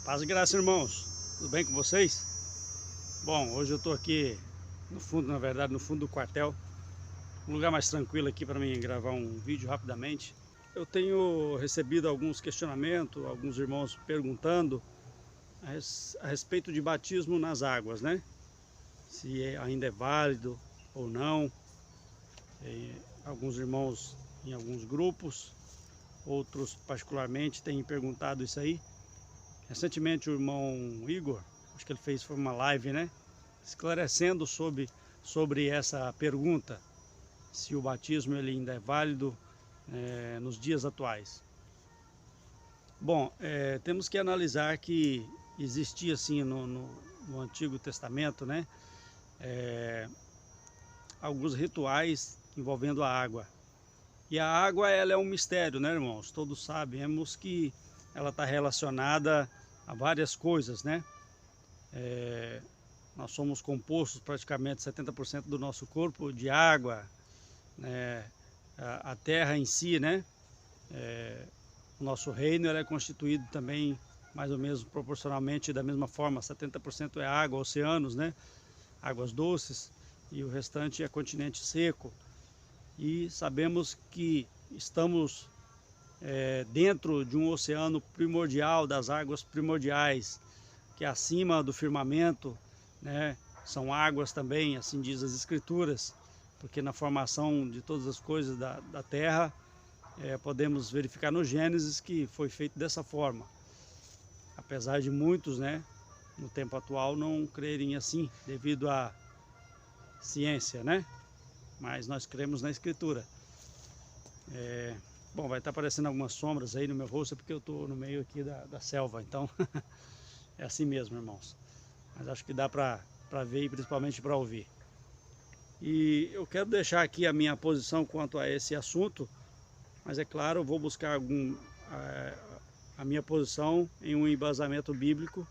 Paz e graça, irmãos. Tudo bem com vocês? Bom, hoje eu estou aqui no fundo, na verdade, no fundo do quartel. Um lugar mais tranquilo aqui para mim gravar um vídeo rapidamente. Eu tenho recebido alguns questionamentos, alguns irmãos perguntando a respeito de batismo nas águas, né? Se ainda é válido ou não. Alguns irmãos em alguns grupos, outros particularmente têm perguntado isso aí. Recentemente o irmão Igor, acho que ele foi uma live, né? Esclarecendo sobre essa pergunta, se o batismo ele ainda é válido nos dias atuais. Bom, temos que analisar que existia assim no Antigo Testamento, né? Alguns rituais envolvendo a água. E a água ela é um mistério, né, irmãos? Todos sabemos que ela está relacionada a várias coisas, né? Nós somos compostos praticamente 70% do nosso corpo de água, né? A terra em si, né? O nosso reino é constituído também mais ou menos proporcionalmente da mesma forma, 70% é água, oceanos, né? Águas doces, e o restante é continente seco. E sabemos que estamos dentro de um oceano primordial, das águas primordiais, que é acima do firmamento, né? São águas também, assim diz as escrituras, porque na formação de todas as coisas da terra, podemos verificar no Gênesis que foi feito dessa forma. Apesar de muitos, né, no tempo atual não crerem assim, devido à ciência, né? Mas nós cremos na escritura. Bom, vai estar aparecendo algumas sombras aí no meu rosto, porque eu estou no meio aqui da selva, então é assim mesmo, irmãos. Mas acho que dá para ver e principalmente para ouvir. E eu quero deixar aqui a minha posição quanto a esse assunto, mas é claro, eu vou buscar a minha posição em um embasamento bíblico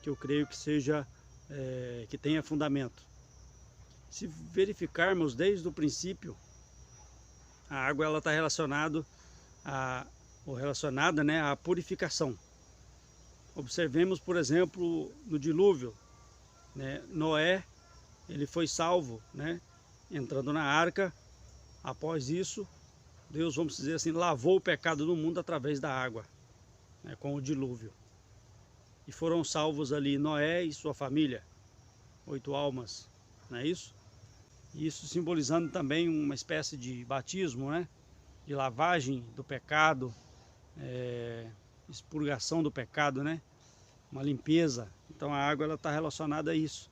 que eu creio que seja, que tenha fundamento. Se verificarmos desde o princípio, a água ela está relacionada né, à purificação. Observemos, por exemplo, no dilúvio, né, Noé, ele foi salvo, né, entrando na arca. Após isso, Deus, vamos dizer assim, lavou o pecado do mundo através da água, né, com o dilúvio. E foram salvos ali Noé e sua família, 8 almas, não é isso? Isso simbolizando também uma espécie de batismo, né? De lavagem do pecado, expurgação do pecado, né? Uma limpeza. Então a água está relacionada a isso.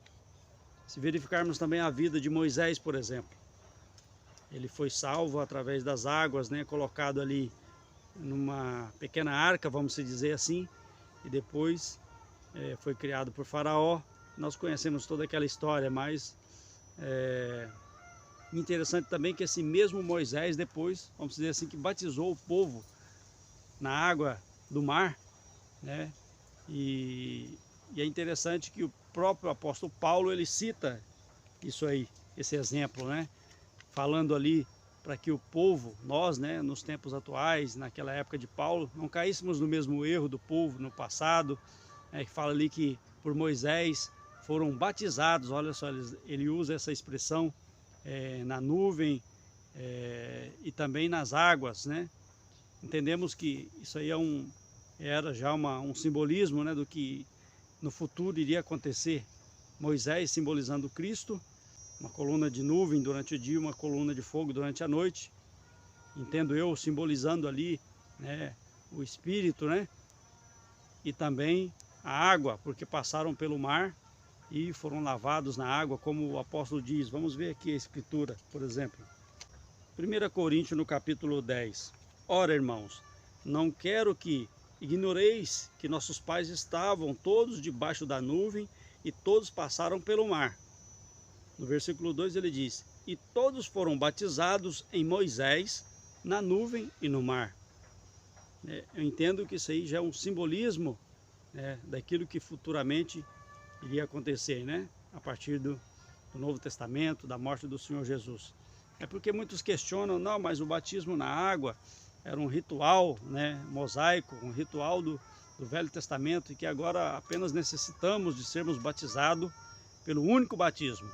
Se verificarmos também a vida de Moisés, por exemplo, ele foi salvo através das águas, né? Colocado ali numa pequena arca, vamos dizer assim, e depois foi criado por Faraó. Nós conhecemos toda aquela história, mas interessante também que esse mesmo Moisés depois, vamos dizer assim, que batizou o povo na água do mar, né? E é interessante que o próprio apóstolo Paulo, ele cita isso aí, esse exemplo, né? Falando ali para que o povo, nós, né, nos tempos atuais, naquela época de Paulo, não caíssemos no mesmo erro do povo no passado, que fala ali que por Moisés foram batizados. Olha só, ele usa essa expressão na nuvem e também nas águas, né? Entendemos que isso aí era já um simbolismo, né, do que no futuro iria acontecer. Moisés simbolizando Cristo, uma coluna de nuvem durante o dia, uma coluna de fogo durante a noite. Entendo eu, simbolizando ali, né, o Espírito, né? E também a água, porque passaram pelo mar e foram lavados na água, como o apóstolo diz. Vamos ver aqui a escritura, por exemplo. 1 Coríntios, no capítulo 10. Ora, irmãos, não quero que ignoreis que nossos pais estavam todos debaixo da nuvem e todos passaram pelo mar. No versículo 2 ele diz: e todos foram batizados em Moisés, na nuvem e no mar. Eu entendo que isso aí já é um simbolismo, né, daquilo que futuramente iria acontecer, né? A partir do Novo Testamento, da morte do Senhor Jesus. É porque muitos questionam, não, mas o batismo na água era um ritual, né, mosaico, um ritual do Velho Testamento e que agora apenas necessitamos de sermos batizados pelo único batismo.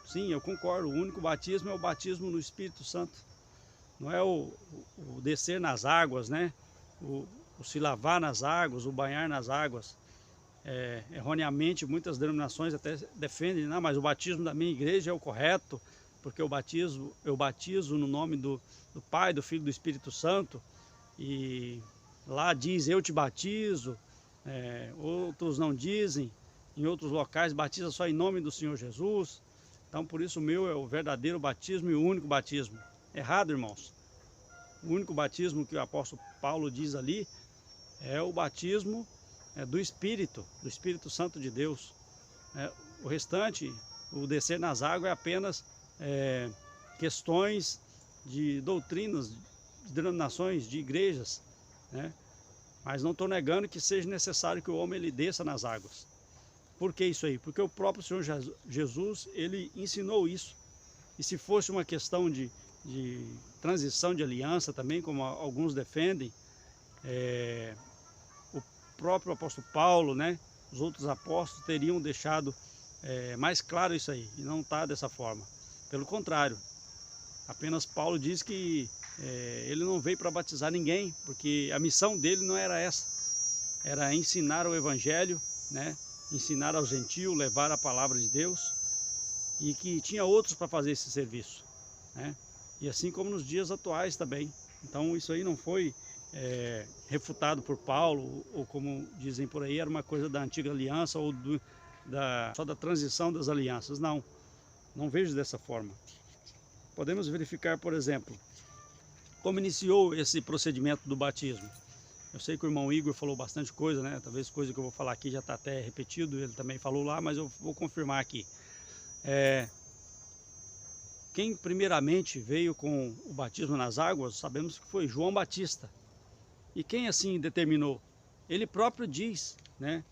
Sim, eu concordo, o único batismo é o batismo no Espírito Santo. Não é o descer nas águas, né? O se lavar nas águas, o banhar nas águas. Erroneamente, muitas denominações até defendem, não, mas o batismo da minha igreja é o correto, porque eu batizo no nome do Pai, do Filho e do Espírito Santo, e lá diz eu te batizo, outros não dizem, em outros locais batiza só em nome do Senhor Jesus. Então por isso o meu é o verdadeiro batismo e o único batismo. Errado, irmãos. O único batismo que o apóstolo Paulo diz ali é o batismo do Espírito Santo de Deus. O restante, o descer nas águas é apenas questões de doutrinas, de denominações, de igrejas, né? Mas não estou negando que seja necessário que o homem ele desça nas águas. Por que isso aí? Porque o próprio Senhor Jesus, ele ensinou isso. E se fosse uma questão de transição de aliança também, como alguns defendem, o próprio apóstolo Paulo, né, os outros apóstolos teriam deixado mais claro isso aí, e não está dessa forma. Pelo contrário, apenas Paulo diz que ele não veio para batizar ninguém, porque a missão dele não era essa, era ensinar o evangelho, né, ensinar aos gentios, levar a palavra de Deus, e que tinha outros para fazer esse serviço, né? E assim como nos dias atuais também. Então isso aí não foi refutado por Paulo, ou como dizem por aí, era uma coisa da antiga aliança ou só da transição das alianças. Não vejo dessa forma. Podemos verificar, por exemplo, como iniciou esse procedimento do batismo. Eu sei que o irmão Igor falou bastante coisa, né? Talvez coisa que eu vou falar aqui já está até repetido, ele também falou lá, mas eu vou confirmar aqui. Quem primeiramente veio com o batismo nas águas, sabemos que foi João Batista. E quem assim determinou? Ele próprio diz, né?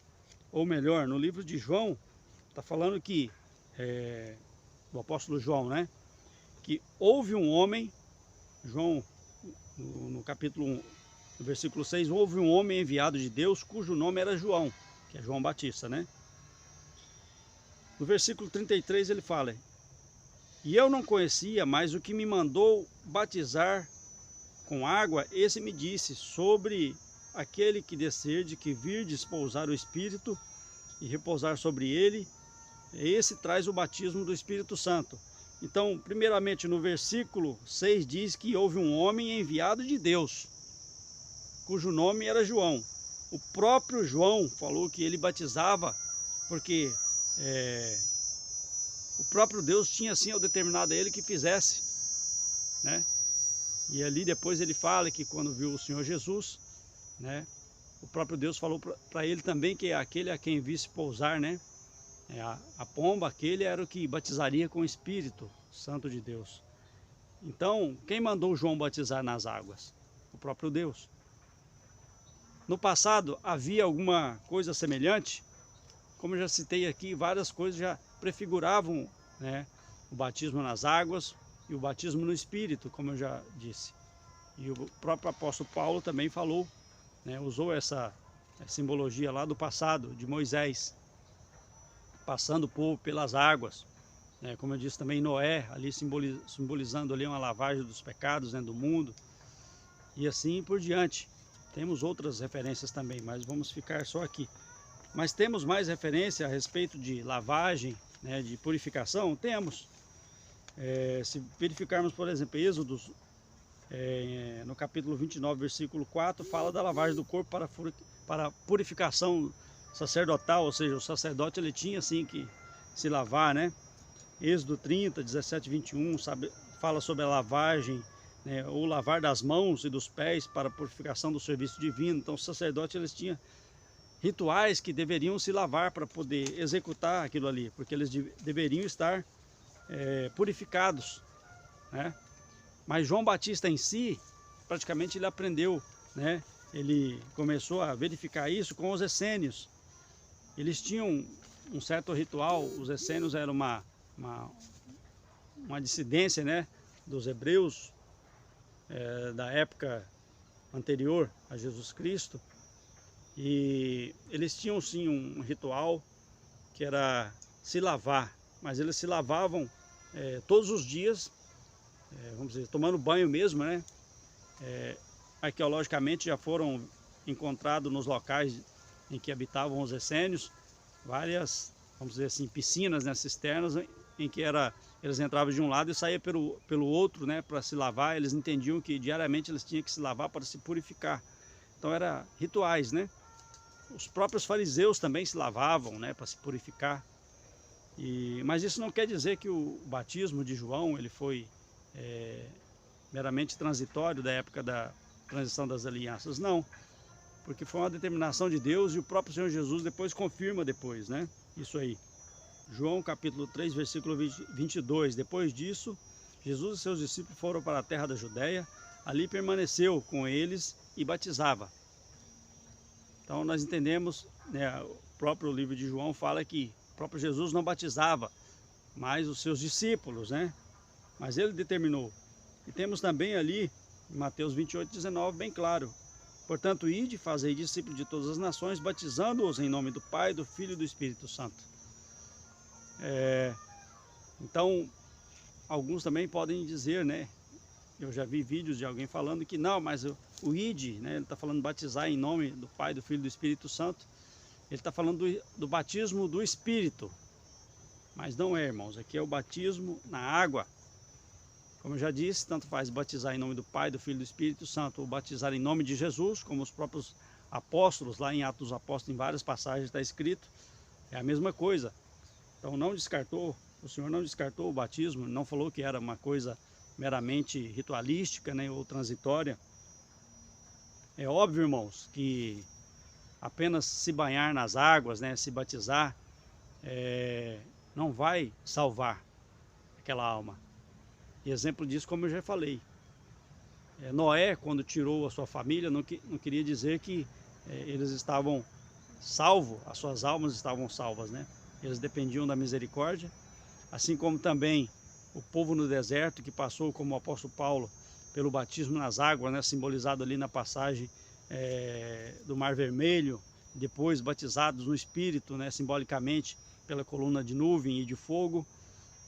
Ou melhor, no livro de João, está falando que, o apóstolo João, né? Que houve um homem, João, no capítulo 1, no versículo 6, houve um homem enviado de Deus, cujo nome era João, que é João Batista, né? No versículo 33 ele fala: e eu não conhecia, mas o que me mandou batizar com água, esse me disse, sobre aquele que descer, que vir despousar o Espírito e repousar sobre ele, esse traz o batismo do Espírito Santo. Então, primeiramente no versículo 6 diz que houve um homem enviado de Deus, cujo nome era João. O próprio João falou que ele batizava porque o próprio Deus tinha assim determinado a ele que fizesse, né? E ali depois ele fala que quando viu o Senhor Jesus, né, o próprio Deus falou para ele também que aquele a quem visse pousar, né, a pomba, aquele era o que batizaria com o Espírito Santo de Deus. Então, quem mandou João batizar nas águas? O próprio Deus. No passado havia alguma coisa semelhante? Como eu já citei aqui, várias coisas já prefiguravam, né, o batismo nas águas e o batismo no Espírito, como eu já disse. E o próprio apóstolo Paulo também falou, né, usou essa simbologia lá do passado, de Moisés, passando o povo pelas águas. Né, como eu disse também, Noé, ali simbolizando ali uma lavagem dos pecados, né, do mundo. E assim por diante. Temos outras referências também, mas vamos ficar só aqui. Mas temos mais referência a respeito de lavagem, né, de purificação? Temos. Se verificarmos, por exemplo, Êxodo, no capítulo 29, versículo 4, fala da lavagem do corpo para purificação sacerdotal, ou seja, o sacerdote ele tinha assim que se lavar, né? Êxodo 30, 17 e 21, fala sobre a lavagem, né, ou lavar das mãos e dos pés para a purificação do serviço divino. Então os sacerdotes eles tinham rituais que deveriam se lavar para poder executar aquilo ali, porque eles deveriam estar purificados, né? Mas João Batista em si, praticamente ele aprendeu, né? Ele começou a verificar isso com os essênios. Eles tinham um certo ritual, os essênios eram uma dissidência, né, dos hebreus da época anterior a Jesus Cristo. E eles tinham sim um ritual que era se lavar, mas eles se lavavam todos os dias, vamos dizer, tomando banho mesmo, né? Arqueologicamente já foram encontrados nos locais em que habitavam os essênios várias, vamos dizer assim, piscinas, né, cisternas, em que eles entravam de um lado e saíam pelo outro, né, para se lavar. Eles entendiam que diariamente eles tinham que se lavar para se purificar. Então eram rituais, né? Os próprios fariseus também se lavavam, né, para se purificar. Mas isso não quer dizer que o batismo de João ele foi meramente transitório da época da transição das alianças, não. Porque foi uma determinação de Deus e o próprio Senhor Jesus depois confirma depois, né? Isso aí. João capítulo 3, versículo 22. Depois disso, Jesus e seus discípulos foram para a terra da Judéia, ali permaneceu com eles e batizava. Então nós entendemos, né, o próprio livro de João fala que o próprio Jesus não batizava, mas os seus discípulos, né? Mas ele determinou. E temos também ali, em Mateus 28, 19, bem claro. Portanto, ide, fazei discípulos de todas as nações, batizando-os em nome do Pai, do Filho e do Espírito Santo. Então, alguns também podem dizer, né? Eu já vi vídeos de alguém falando que não, mas o ide, né? Ele está falando batizar em nome do Pai, do Filho e do Espírito Santo. Ele está falando do batismo do Espírito. Mas não é, irmãos. Aqui é o batismo na água. Como eu já disse, tanto faz batizar em nome do Pai, do Filho e do Espírito Santo, ou batizar em nome de Jesus, como os próprios apóstolos, lá em Atos dos Apóstolos, em várias passagens está escrito, é a mesma coisa. Então não descartou, o Senhor não descartou o batismo, não falou que era uma coisa meramente ritualística, né, ou transitória. É óbvio, irmãos, que apenas se banhar nas águas, né, se batizar, não vai salvar aquela alma. E exemplo disso, como eu já falei, Noé, quando tirou a sua família, não queria dizer que eles estavam salvos, as suas almas estavam salvas, né? Eles dependiam da misericórdia, assim como também o povo no deserto, que passou, como o apóstolo Paulo, pelo batismo nas águas, né? Simbolizado ali na passagem do Mar Vermelho, depois batizados no Espírito, né? Simbolicamente pela coluna de nuvem e de fogo,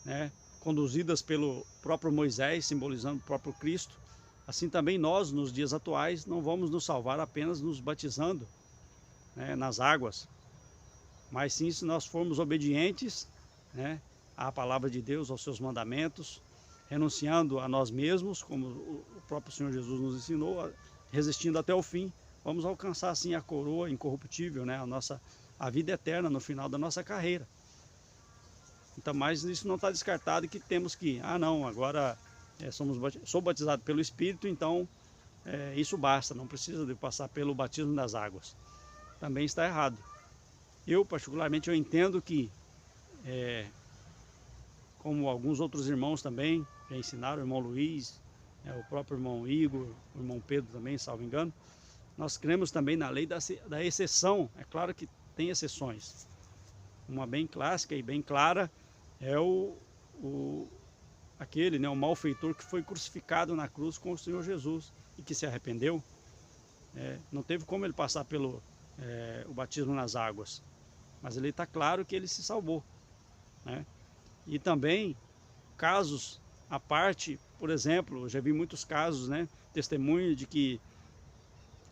né? Conduzidas pelo próprio Moisés, simbolizando o próprio Cristo. Assim também nós, nos dias atuais, não vamos nos salvar apenas nos batizando, né, nas águas, mas sim se nós formos obedientes, né, à palavra de Deus, aos seus mandamentos, renunciando a nós mesmos, como o próprio Senhor Jesus nos ensinou, resistindo até o fim, vamos alcançar assim a coroa incorruptível, né, a vida eterna no final da nossa carreira. Então, mas isso não está descartado que temos que, não, agora sou batizado pelo Espírito, então isso basta, não precisa de passar pelo batismo das águas. Também está errado. Eu, particularmente, eu entendo que, como alguns outros irmãos também já ensinaram, o irmão Luiz, o próprio irmão Igor, o irmão Pedro também, salvo engano, nós cremos também na lei da exceção. É claro que tem exceções. Uma bem clássica e bem clara é aquele, né, o malfeitor que foi crucificado na cruz com o Senhor Jesus e que se arrependeu. Não teve como ele passar pelo o batismo nas águas, mas ele está claro que ele se salvou, né? E também casos à parte, por exemplo, eu já vi muitos casos, né, testemunho de que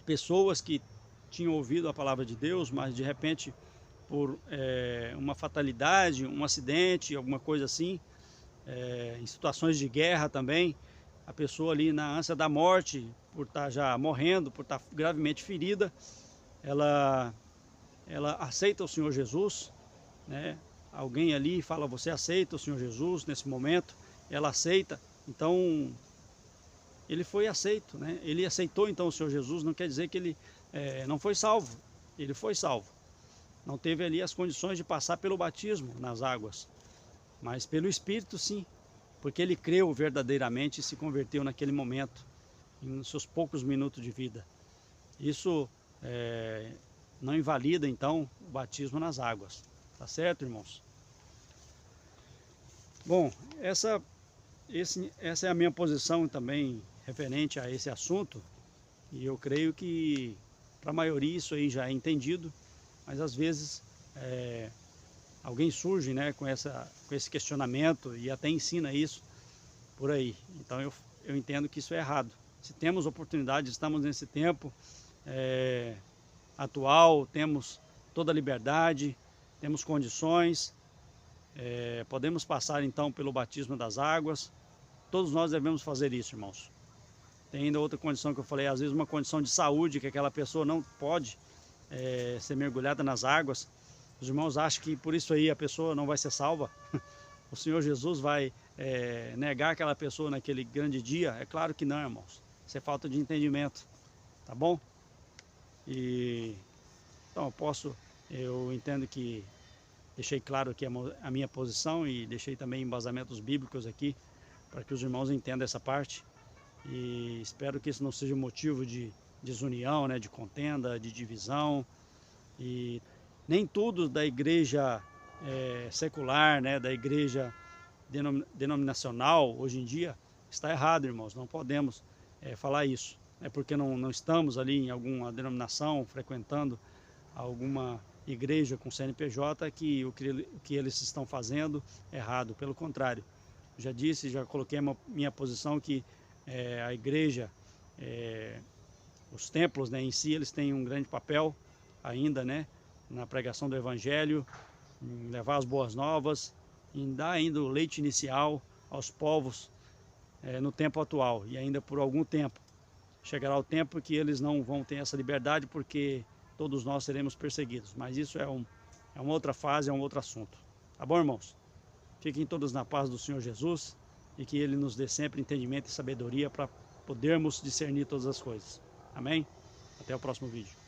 pessoas que tinham ouvido a palavra de Deus, mas de repente por uma fatalidade, um acidente, alguma coisa assim, em situações de guerra também, a pessoa ali na ânsia da morte, por estar já morrendo, por estar gravemente ferida, ela aceita o Senhor Jesus, né? Alguém ali fala, você aceita o Senhor Jesus nesse momento? Ela aceita, então ele foi aceito, né? Ele aceitou então o Senhor Jesus, não quer dizer que ele não foi salvo, ele foi salvo. Não teve ali as condições de passar pelo batismo nas águas, mas pelo Espírito sim, porque ele creu verdadeiramente e se converteu naquele momento, em seus poucos minutos de vida. Isso não invalida então o batismo nas águas, tá certo, irmãos? Bom, essa é a minha posição também referente a esse assunto, e eu creio que Para a maioria isso aí já é entendido, mas às vezes alguém surge, né, com esse questionamento e até ensina isso por aí. Então eu entendo que isso é errado. Se temos oportunidade, estamos nesse tempo atual, temos toda a liberdade, temos condições, podemos passar então pelo batismo das águas. Todos nós devemos fazer isso, irmãos. Tem ainda outra condição que eu falei, às vezes uma condição de saúde, que aquela pessoa não pode ser mergulhada nas águas. Os irmãos acham que por isso aí a pessoa não vai ser salva. O Senhor Jesus vai negar aquela pessoa naquele grande dia? É claro que não, irmãos. Isso é falta de entendimento, tá bom? Então eu entendo que deixei claro aqui a minha posição e deixei também embasamentos bíblicos aqui para que os irmãos entendam essa parte. E espero que isso não seja motivo de desunião, né, de contenda, de divisão. E nem tudo da igreja secular, né, da igreja denominacional hoje em dia está errado, irmãos. Não podemos falar isso. É porque não estamos ali em alguma denominação, frequentando alguma igreja com CNPJ, que o que eles estão fazendo é errado. Pelo contrário, já disse, já coloquei a minha posição que a igreja, os templos, né, em si, eles têm um grande papel ainda, né, na pregação do evangelho, em levar as boas novas, em dar ainda o leite inicial aos povos no tempo atual, e ainda por algum tempo. Chegará o tempo que eles não vão ter essa liberdade, porque todos nós seremos perseguidos. Mas isso é uma outra fase, é um outro assunto. Tá bom, irmãos? Fiquem todos na paz do Senhor Jesus e que Ele nos dê sempre entendimento e sabedoria para podermos discernir todas as coisas. Amém? Até o próximo vídeo.